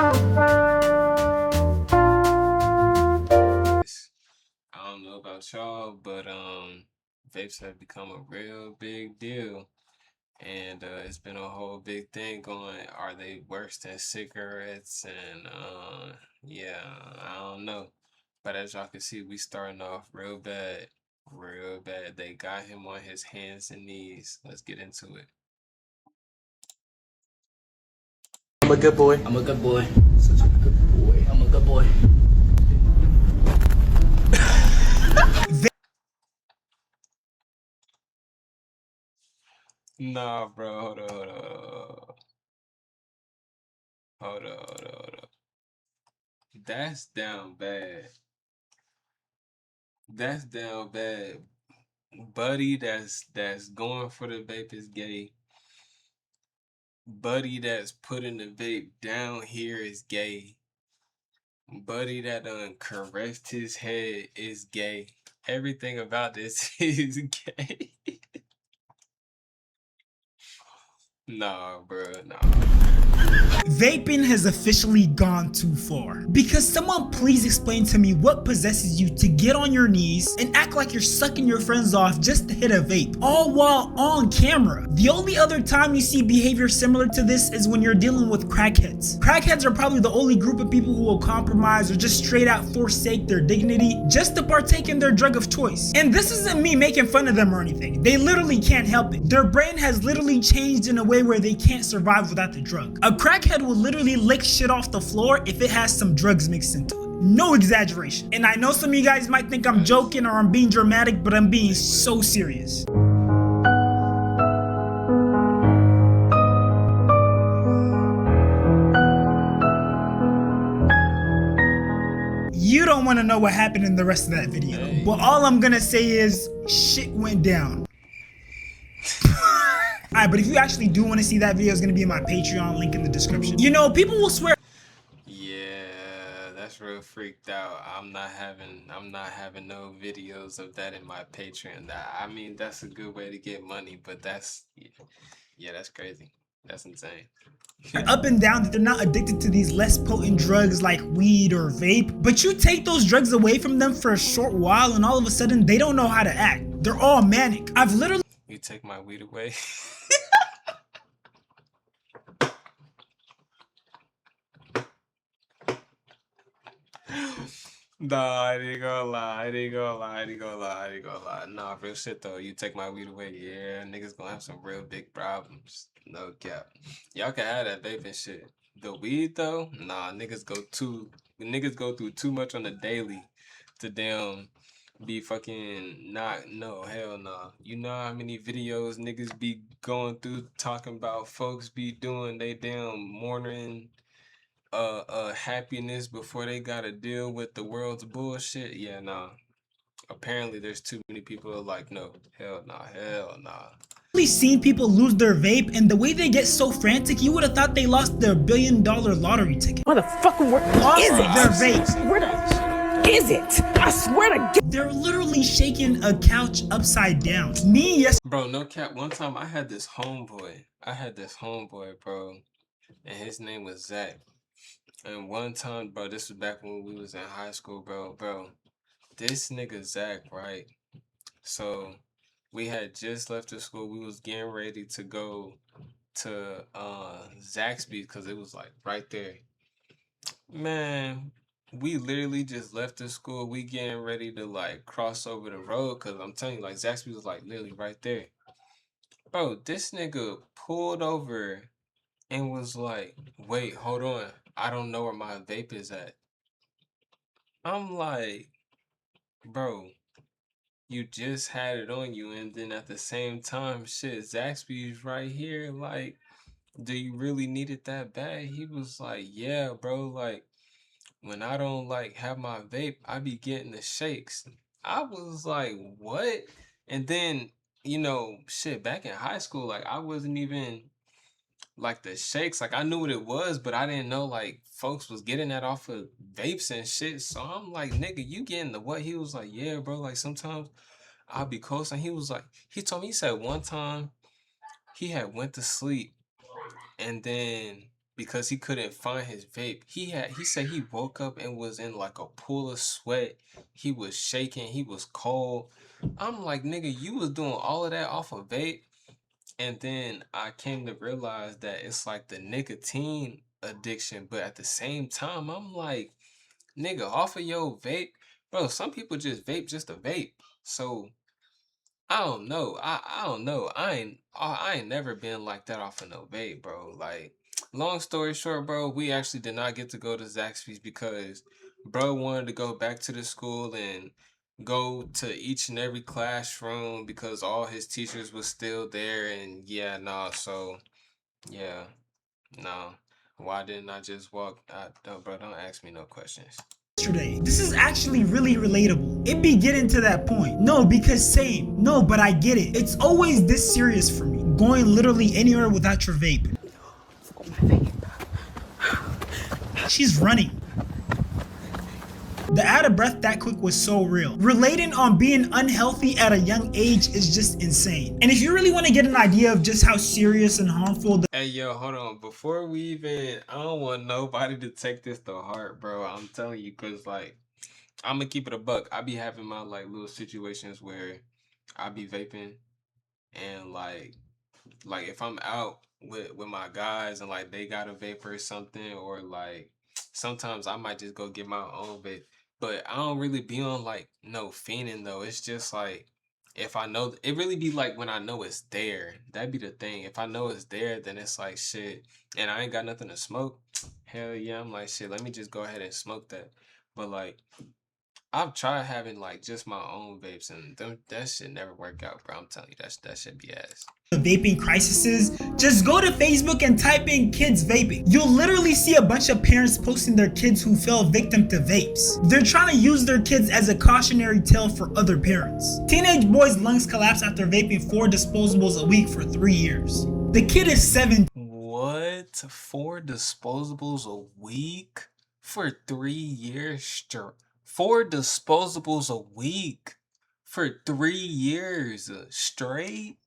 I don't know about y'all, but vapes have become a real big deal. And it's been a whole big thing going. Are they worse than cigarettes? And yeah, I don't know. But as y'all can see, we starting off real bad, real bad. They got him on his hands and knees. Let's get into it. I'm a good boy. I'm a good boy. Such a good boy. I'm a good boy. Nah, bro, hold on, hold on. Hold on, hold on, hold on. That's down bad. That's down bad. Buddy that's going for the vape is gay. Buddy that's putting the vape down here is gay. Buddy that caressed his head is gay. Everything about this is gay. Nah, bro, nah. Vaping has officially gone too far. Because someone please explain to me what possesses you to get on your knees and act like you're sucking your friends off just to hit a vape, all while on camera. The only other time you see behavior similar to this is when you're dealing with crackheads. Crackheads are probably the only group of people who will compromise or just straight out forsake their dignity just to partake in their drug of choice. And this isn't me making fun of them or anything. They literally can't help it. Their brain has literally changed in a way where they can't survive without the drug. A crackhead will literally lick shit off the floor if it has some drugs mixed into it. No exaggeration. And I know some of you guys might think I'm joking or I'm being dramatic, but I'm being so serious. You don't want to know what happened in the rest of that video, but all I'm gonna say is shit went down. Alright, but if you actually do want to see that video, it's gonna be in my Patreon, link in the description. You know, people will swear. Yeah, that's real freaked out. I'm not having no videos of that in my Patreon. I mean, that's a good way to get money, but that's crazy. That's insane. Up and down that they're not addicted to these less potent drugs like weed or vape, but you take those drugs away from them for a short while and all of a sudden they don't know how to act. They're all manic. I've literally— You take my weed away. Nah, I ain't gonna lie. Nah, real shit though. You take my weed away, yeah, niggas gonna have some real big problems. No cap. Y'all can have that vaping shit. The weed though, nah, niggas go through too much on the daily to damn be fucking not, no, hell no. You know how many videos niggas be going through talking about folks be doing they damn morning happiness before they gotta deal with the world's bullshit? Yeah, nah. Apparently there's too many people who are like, no, hell nah. seen people lose their vape, and the way they get so frantic, you would have thought they lost their $1 billion lottery ticket. Motherfucker, where is it? Their vape. Where the is it? I swear to God. They're literally shaking a couch upside down. Me, yes. Bro, no cap. One time I had this homeboy, bro, and his name was Zach. And one time, bro, this was back when we was in high school, bro. This nigga Zach, right? So we had just left the school. We was getting ready to go to Zaxby's because it was like right there. Man, we literally just left the school. We getting ready to like cross over the road because I'm telling you, like Zaxby's was like literally right there. Bro, this nigga pulled over and was like, wait, hold on. I don't know where my vape is at. I'm like, bro, you just had it on you, and then at the same time, shit, Zaxby's right here. Like, do you really need it that bad? He was like, yeah, bro. Like, when I don't like have my vape, I be getting the shakes. I was like, what? And then, you know, shit, back in high school, like, I wasn't even like the shakes. Like, I knew what it was, but I didn't know like folks was getting that off of vapes and shit. So I'm like, nigga, you getting the what? He was like, yeah, bro. Like, sometimes I'll be close. And he was like, he told me, he said one time he had went to sleep and then because he couldn't find his vape. He said he woke up and was in like a pool of sweat. He was shaking, he was cold. I'm like, nigga, you was doing all of that off of vape? And then I came to realize that it's like the nicotine addiction, but at the same time, I'm like, nigga, off of your vape, bro. Some people just vape just to vape. So I don't know. I don't know. I ain't never been like that off of no vape, bro. Like, long story short, bro, we actually did not get to go to Zaxby's because bro wanted to go back to the school and go to each and every classroom because all his teachers was still there, and yeah, nah, so yeah, no. Why didn't I just walk? No, bro, don't ask me no questions. Yesterday. This is actually really relatable. It be getting to that point. No, because same. No, but I get it. It's always this serious for me. Going literally anywhere without your vape. She's running. The out of breath that quick was so real. Relating on being unhealthy at a young age is just insane. And if you really want to get an idea of just how serious and harmful Hey, yo, hold on. Before we even, I don't want nobody to take this to heart, bro. I'm telling you, cause like, I'm gonna keep it a buck. I be having my like little situations where I be vaping and like if I'm out with my guys and like they got a vape or something, or like sometimes I might just go get my own vape. But I don't really be on like no fiending though. It's just like if I know it really be like when I know it's there. That'd be the thing. If I know it's there, then it's like shit. And I ain't got nothing to smoke. Hell yeah, I'm like shit. Let me just go ahead and smoke that. But like I've tried having like just my own vapes and that shit never work out, bro. I'm telling you, that shit be ass. the vaping crisis is, just go to Facebook and type in kids vaping. You'll literally see a bunch of parents posting their kids who fell victim to vapes. They're trying to use their kids as a cautionary tale for other parents. Teenage boy's lungs collapse after vaping 4 disposables a week for 3 years. The kid is 7. What? 4 disposables a week for 3 years straight? 4 disposables a week for 3 years straight?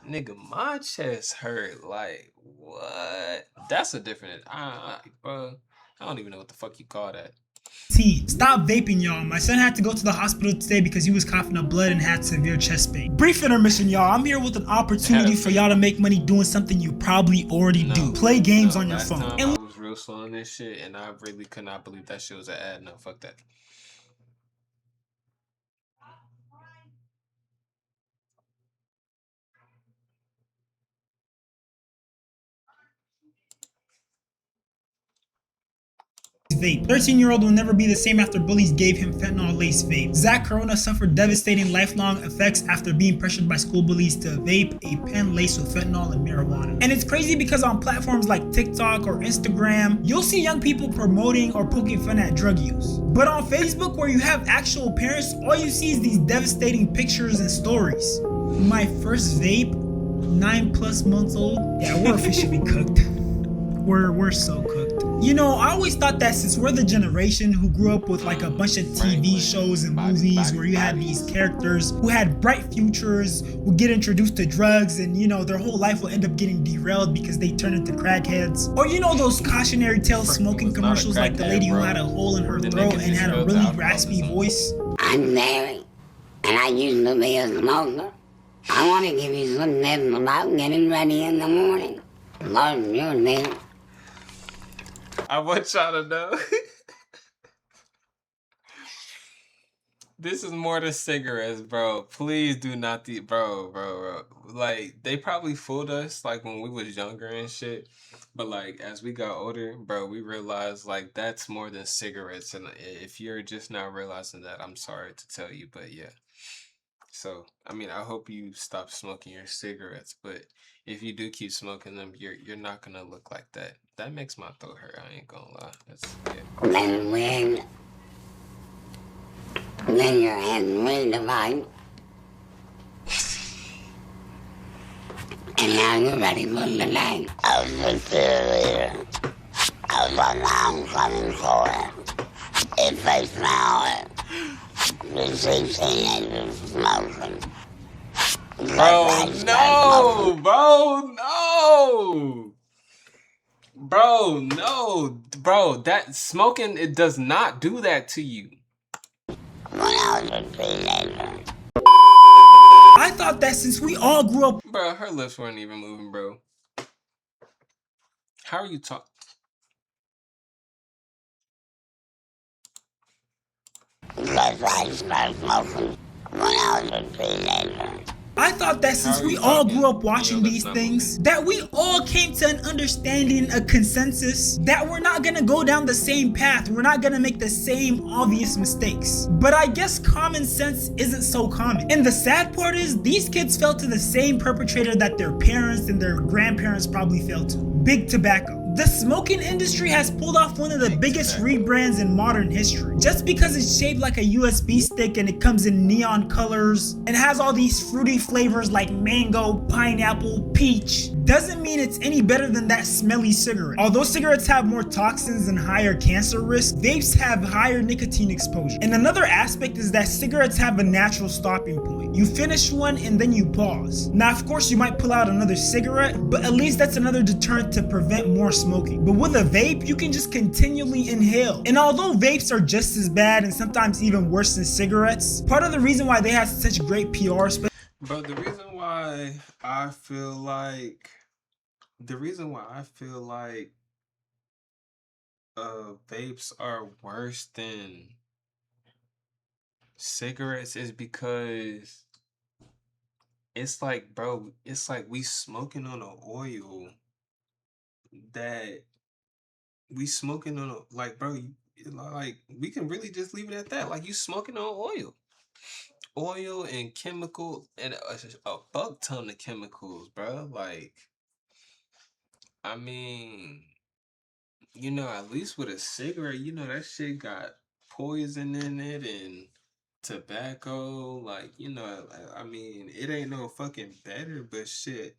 Nigga, my chest hurt. Like, what? That's a different. Bro, I don't even know what the fuck you call that. Stop vaping, y'all. My son had to go to the hospital today because he was coughing up blood and had severe chest pain. Brief intermission, y'all. I'm here with an opportunity for y'all to make money doing something you probably already do. Play games on your Last phone. time And I was real slow on this shit, and I really could not believe that shit was an ad. No, fuck that. vape. 13-year-old will never be the same after bullies gave him fentanyl-laced vape. Zach Corona suffered devastating lifelong effects after being pressured by school bullies to vape a pen laced with fentanyl and marijuana. And it's crazy because on platforms like TikTok or Instagram, you'll see young people promoting or poking fun at drug use. But on Facebook, where you have actual parents, all you see is these devastating pictures and stories. My first vape, 9+ months old. Yeah, we're officially cooked. We're so cooked. You know, I always thought that since we're the generation who grew up with like a bunch of TV shows and movies where you had these characters who had bright futures, would get introduced to drugs, and you know, their whole life will end up getting derailed because they turn into crackheads. Or you know those cautionary tale smoking commercials like the lady who had a hole in her throat and had a really raspy voice. I'm married, and I used to be a smoker. I want to give you some tips about getting ready in the morning. Lord, you're there. I want y'all to know. This is more than cigarettes, bro. Please do not bro. Like, they probably fooled us, like, when we was younger and shit. But, like, as we got older, bro, we realized, like, that's more than cigarettes. And if you're just not realizing that, I'm sorry to tell you, but yeah. So, I mean, I hope you stop smoking your cigarettes, but if you do keep smoking them, you're not gonna look like that. That makes my throat hurt, I ain't gonna lie. That's yeah. Then your head redivide. And now you're ready for the day. I was a cheerleader. I was on the homecoming court. It faced my the 16 teenagers smoking. Bro, no! Bro, no, bro, that smoking, it does not do that to you. When I was a teenager. I thought that since we all grew up Bro, her lips weren't even moving, bro. How are you talking? Because I started smoking when I was a teenager. I thought that How since are we you all talking? grew up And your watching lips these not things, moving. that we all came to an understanding, a consensus, that we're not gonna go down the same path, we're not gonna make the same obvious mistakes. But I guess common sense isn't so common. And the sad part is, these kids fell to the same perpetrator that their parents and their grandparents probably fell to. Big tobacco. The smoking industry has pulled off one of the biggest rebrands in modern history. Just because it's shaped like a USB stick and it comes in neon colors and has all these fruity flavors like mango, pineapple, peach, doesn't mean it's any better than that smelly cigarette. Although cigarettes have more toxins and higher cancer risk, vapes have higher nicotine exposure. And another aspect is that cigarettes have a natural stopping point. You finish one and then you pause. Now, of course, you might pull out another cigarette, but at least that's another deterrent to prevent more smoking. But with a vape, you can just continually inhale. And although vapes are just as bad and sometimes even worse than cigarettes, part of the reason why they have such great PR, But the reason why I feel like vapes are worse than cigarettes is because it's like, bro, it's like we smoking on an oil that we smoking on a, like, bro, like we can really just leave it at that. Like you smoking on oil and chemical and a buck ton of chemicals, bro. Like, I mean, at least with a cigarette, that shit got poison in it and tobacco. Like, I mean, it ain't no fucking better, but shit.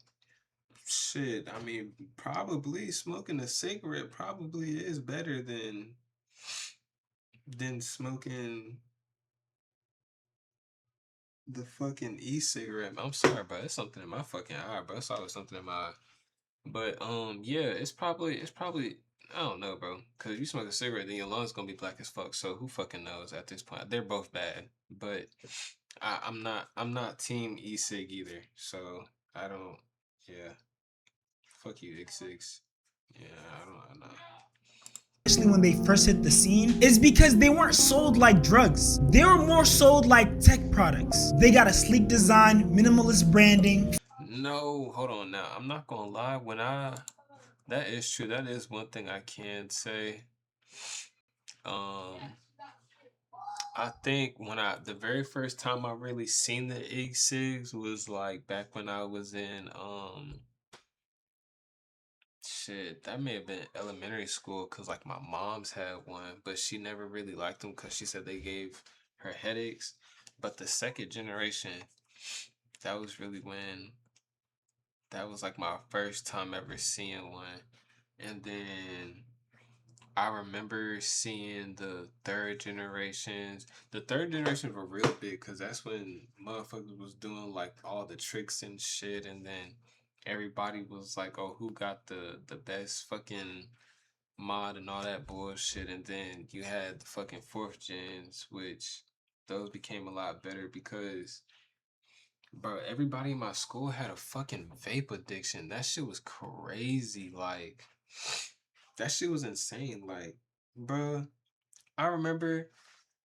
I mean, probably smoking a cigarette probably is better than smoking the fucking e-cigarette. I'm sorry, bro. It's something in my fucking eye, bro. It's always something in my eye. But yeah, it's probably I don't know, bro. Cause you smoke a cigarette, then your lungs gonna be black as fuck. So who fucking knows at this point? They're both bad. But I'm not team e-cig either. So I don't yeah. Fuck you, X6. Yeah, I don't know. especially when they first hit the scene, is because they weren't sold like drugs. They were more sold like tech products. They got a sleek design, minimalist branding, No, hold on now. I'm not gonna lie. That is true. That is one thing I can say. Um, I think the very first time I really seen the e-cigs was like back when I was in shit, that may have been elementary school because like my mom's had one, but she never really liked them because she said they gave her headaches. But the second generation, that was really when that was like my first time ever seeing one. And then I remember seeing the third generations. The third generations were real big because that's when motherfuckers was doing like all the tricks and shit, and then everybody was like, "Oh, who got the best fucking mod and all that bullshit?" And then you had the fucking fourth gens, which those became a lot better because, bro, everybody in my school had a fucking vape addiction. That shit was crazy. Like, that shit was insane. Like, bruh, I remember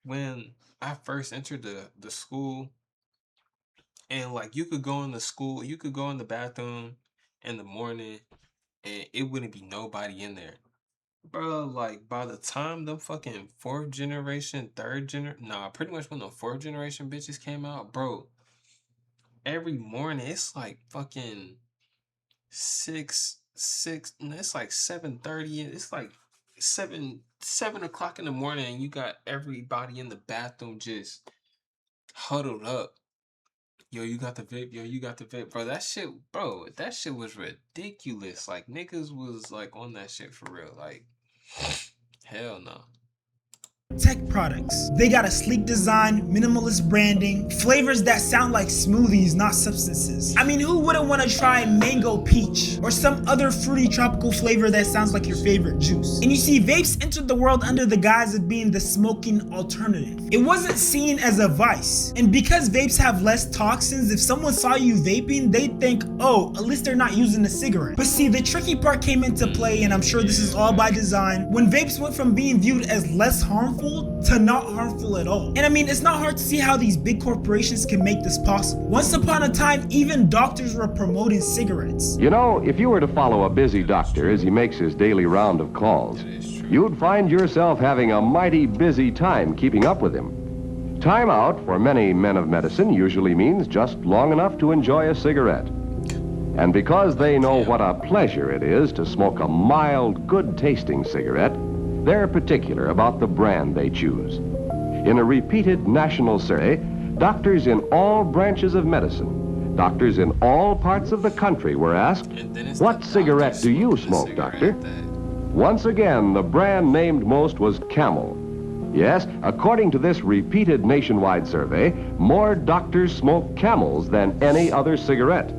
when I first entered the school and like you could go in the bathroom in the morning and it wouldn't be nobody in there. Bro, like by the time the fucking fourth generation, pretty much when the fourth generation bitches came out, bro, every morning it's like fucking it's like 7:30. It's like 7 o'clock in the morning and you got everybody in the bathroom just huddled up. Yo, you got the vape, yo, you got the vape. That shit was ridiculous. Like niggas was like on that shit for real. Like hell no. tech products. They got a sleek design, minimalist branding, flavors that sound like smoothies, not substances. I mean, who wouldn't want to try mango peach or some other fruity tropical flavor that sounds like your favorite juice? And you see, vapes entered the world under the guise of being the smoking alternative. It wasn't seen as a vice. And because vapes have less toxins, if someone saw you vaping, they'd think, oh, at least they're not using a cigarette. But see, the tricky part came into play, and I'm sure this is all by design, when vapes went from being viewed as less harmful to not harmful at all. And I mean, it's not hard to see how these big corporations can make this possible. Once upon a time, even doctors were promoting cigarettes. You know, if you were to follow a busy doctor as he makes his daily round of calls, you'd find yourself having a mighty busy time keeping up with him. Time out for many men of medicine usually means just long enough to enjoy a cigarette. And because they know what a pleasure it is to smoke a mild, good-tasting cigarette, they're particular about the brand they choose. In a repeated national survey, doctors in all branches of medicine, doctors in all parts of the country were asked, "What cigarette do you smoke, doctor?" Once again, the brand named most was Camel. Yes, according to this repeated nationwide survey, more doctors smoke Camels than any other cigarette.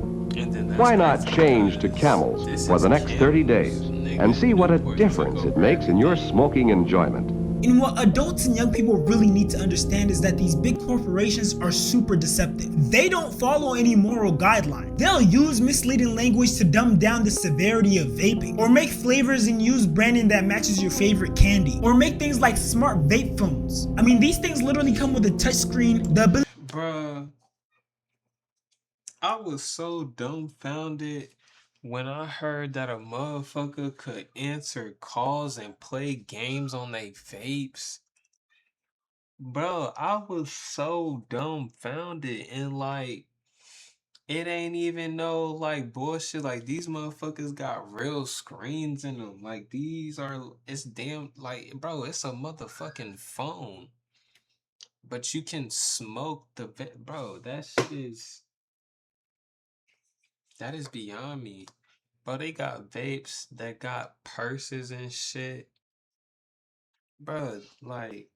Why not change to Camels for the next 30 days and see what a difference it makes in your smoking enjoyment? And what adults and young people really need to understand is that these big corporations are super deceptive. They don't follow any moral guideline. They'll use misleading language to dumb down the severity of vaping, or make flavors and use branding that matches your favorite candy, or make things like smart vape phones. I mean, these things literally come with a touchscreen, the ability. Bruh, I was so dumbfounded when I heard that a motherfucker could answer calls and play games on they vapes. Bro, I was so dumbfounded, and like it ain't even no like bullshit. Like these motherfuckers got real screens in them. Like these are, it's damn like, bro, it's a motherfucking phone. But you can smoke bro, that is beyond me. Bro, they got vapes that got purses and shit. Bro, like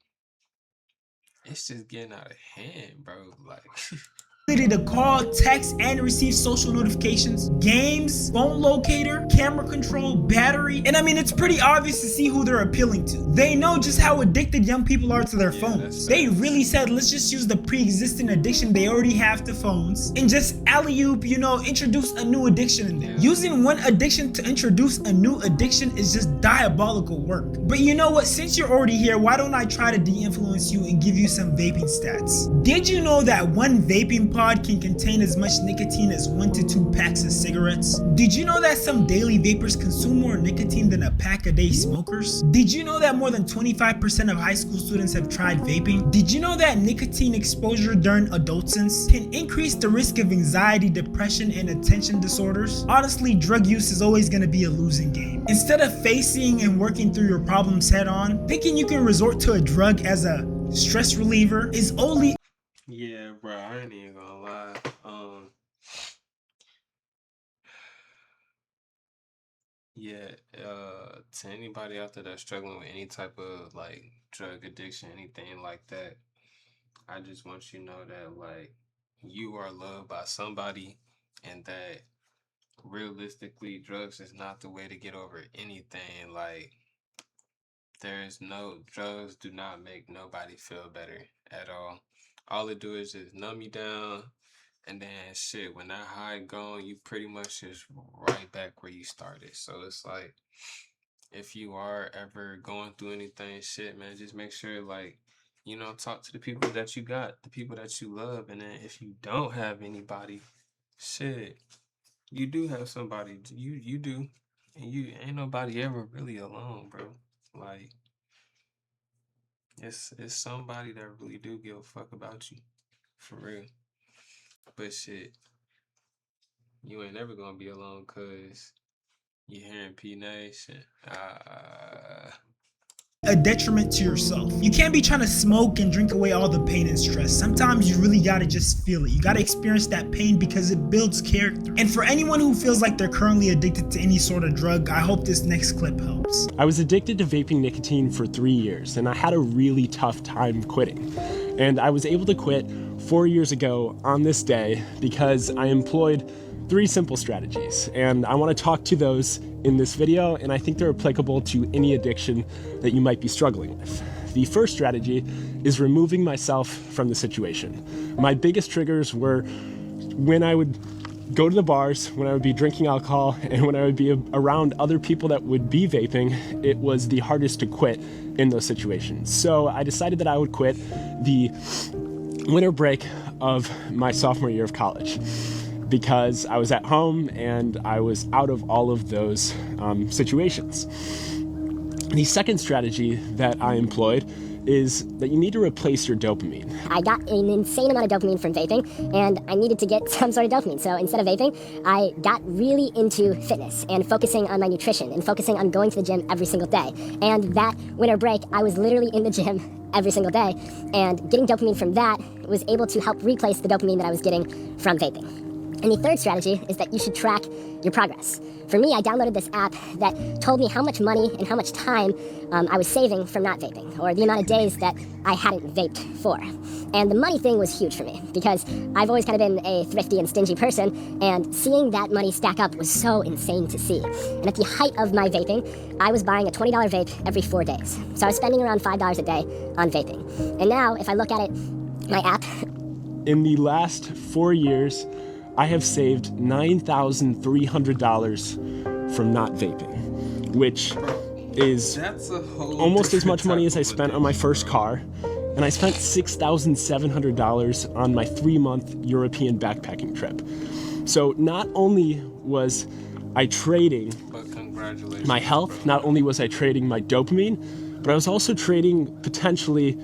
it's just getting out of hand, bro. Like To call, text, and receive social notifications, games, phone locator, camera control, battery, and I mean, it's pretty obvious to see who they're appealing to. They know just how addicted young people are to their phones. They really said, let's just use the pre-existing addiction they already have to phones and just alley-oop, you know, introduce a new addiction in there. Using one addiction to introduce a new addiction is just diabolical work. But you know what? Since you're already here, why don't I try to de-influence you and give you some vaping stats? Did you know that one vaping pod can contain as much nicotine as 1 to 2 packs of cigarettes? Did you know that some daily vapers consume more nicotine than a pack a day smokers? Did you know that more than 25% of high school students have tried vaping? Did you know that nicotine exposure during adolescence can increase the risk of anxiety, depression, and attention disorders? Honestly, drug use is always going to be a losing game. Instead of facing and working through your problems head on, thinking you can resort to a drug as a stress reliever is only. yeah, bro, I ain't even gonna lie. Yeah, to anybody out there that's struggling with any type of like drug addiction, anything like that, I just want you to know that like you are loved by somebody, and that realistically drugs is not the way to get over anything. Like there's no, drugs do not make nobody feel better at all. All it do is just numb you down, and then shit, when that high gone, you pretty much just right back where you started. So it's like, if you are ever going through anything, shit, man, just make sure like, you know, talk to the people that you got, the people that you love, and then if you don't have anybody, shit, you do have somebody. You do, and you ain't nobody ever really alone, bro. Like it's somebody that really do give a fuck about you, for real. But shit, you ain't never gonna be alone, cause you hearing P Nation. a detriment to yourself. You can't be trying to smoke and drink away all the pain and stress. Sometimes you really gotta just feel it. You gotta experience that pain because it builds character. And for anyone who feels like they're currently addicted to any sort of drug, I hope this next clip helps. I was addicted to vaping nicotine for 3 years, and I had a really tough time quitting. And I was able to quit 4 years ago on this day because I employed 3 simple strategies, and I want to talk to those in this video, and I think they're applicable to any addiction that you might be struggling with. The first strategy is removing myself from the situation. My biggest triggers were when I would go to the bars, when I would be drinking alcohol, and when I would be around other people that would be vaping. It was the hardest to quit in those situations. So I decided that I would quit the winter break of my sophomore year of college, because I was at home and I was out of all of those situations. The second strategy that I employed is that you need to replace your dopamine. I got an insane amount of dopamine from vaping, and I needed to get some sort of dopamine. So instead of vaping, I got really into fitness and focusing on my nutrition and focusing on going to the gym every single day. And that winter break, I was literally in the gym every single day, and getting dopamine from that was able to help replace the dopamine that I was getting from vaping. And the third strategy is that you should track your progress. For me, I downloaded this app that told me how much money and how much time I was saving from not vaping, or the amount of days that I hadn't vaped for. And the money thing was huge for me because I've always kind of been a thrifty and stingy person, and seeing that money stack up was so insane to see. And at the height of my vaping, I was buying a $20 vape every 4 days. So I was spending around $5 a day on vaping. And now, if I look at it, my app... In the last 4 years, I have saved $9,300 from not vaping, which is almost as much money as I spent on my first car, and I spent $6,700 on my 3-month European backpacking trip. So not only was I trading my health, not only was I trading my dopamine, but I was also trading potentially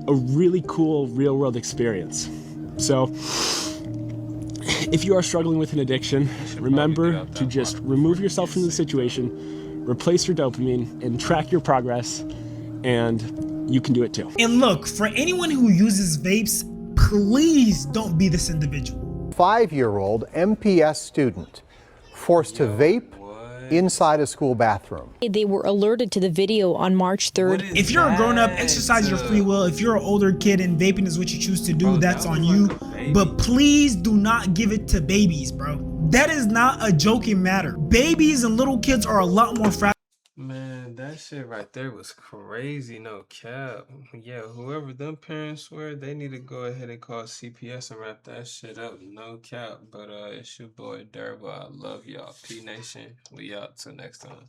a really cool real-world experience. So if you are struggling with an addiction, remember to just remove yourself from the situation, replace your dopamine, and track your progress, and you can do it too. And look, for anyone who uses vapes, please don't be this individual. 5-year-old MPS student forced to vape inside a school bathroom. They were alerted to the video on March 3rd. If you're a grown-up, exercise your free will. If you're an older kid and vaping is what you choose to do, that's on you. But please do not give it to babies, bro. That is not a joking matter. Babies and little kids are a lot more fragile. Man, that shit right there was crazy, no cap. Yeah, whoever them parents were, they need to go ahead and call CPS and wrap that shit up, no cap. But it's your boy Durable. I love y'all. P Nation. We out till next time.